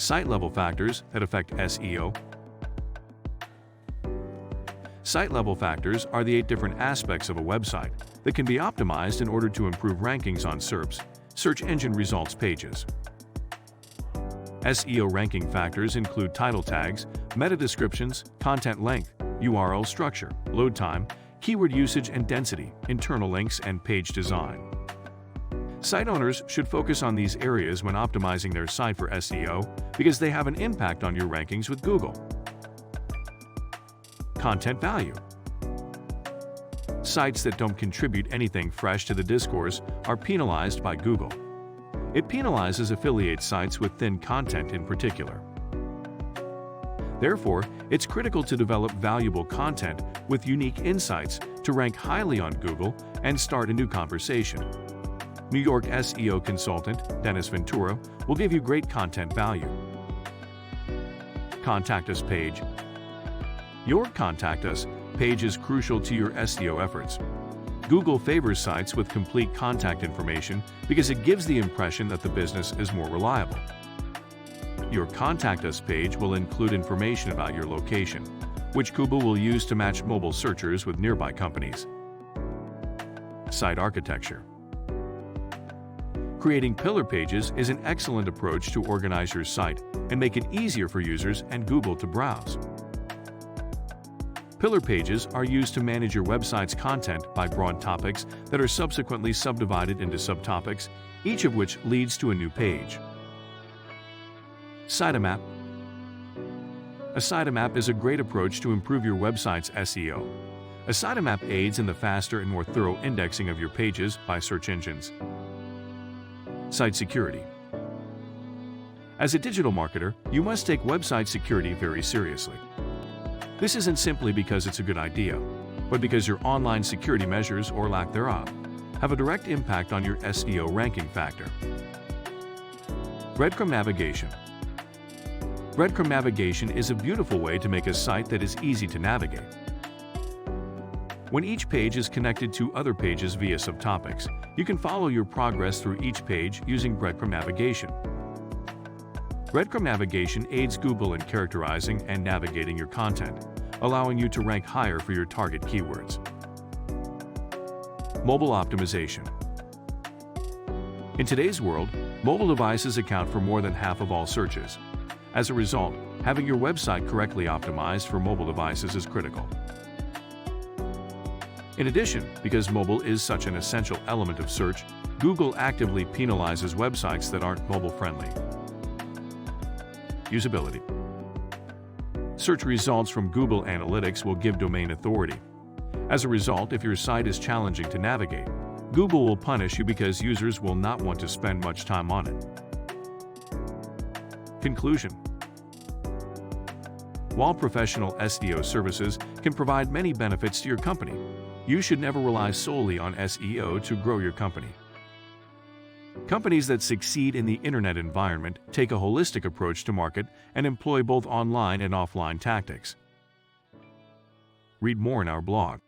Site-level factors that affect SEO. Site-level factors are the 8 different aspects of a website that can be optimized in order to improve rankings on SERPs, search engine results pages. SEO ranking factors include title tags, meta descriptions, content length, URL structure, load time, keyword usage and density, internal links, and page design. Site owners should focus on these areas when optimizing their site for SEO because they have an impact on your rankings with Google. Content value. Sites that don't contribute anything fresh to the discourse are penalized by Google. It penalizes affiliate sites with thin content in particular. Therefore, it's critical to develop valuable content with unique insights to rank highly on Google and start a new conversation. New York SEO consultant DennisVentura will give you great content value. Contact Us page. Your Contact Us page is crucial to your SEO efforts. Google favors sites with complete contact information because it gives the impression that the business is more reliable. Your Contact Us page will include information about your location, which Google will use to match mobile searchers with nearby companies. Site architecture. Creating pillar pages is an excellent approach to organize your site and make it easier for users and Google to browse. Pillar pages are used to manage your website's content by broad topics that are subsequently subdivided into subtopics, each of which leads to a new page. Sitemap. A sitemap is a great approach to improve your website's SEO. A sitemap aids in the faster and more thorough indexing of your pages by search engines. Site security. As a digital marketer, you must take website security very seriously. This isn't simply because it's a good idea, but because your online security measures, or lack thereof, have a direct impact on your SEO ranking factor. Breadcrumb navigation. Breadcrumb navigation is a beautiful way to make a site that is easy to navigate. When each page is connected to other pages via subtopics, you can follow your progress through each page using breadcrumb navigation. Breadcrumb navigation aids Google in characterizing and navigating your content, allowing you to rank higher for your target keywords. Mobile optimization. In today's world, mobile devices account for more than half of all searches. As a result, having your website correctly optimized for mobile devices is critical. In addition, because mobile is such an essential element of search, Google actively penalizes websites that aren't mobile-friendly. Usability. Search results from Google Analytics will give domain authority. As a result, if your site is challenging to navigate, Google will punish you because users will not want to spend much time on it. Conclusion. While professional SEO services can provide many benefits to your company, you should never rely solely on SEO to grow your company. Companies that succeed in the internet environment take a holistic approach to market and employ both online and offline tactics. Read more in our blog.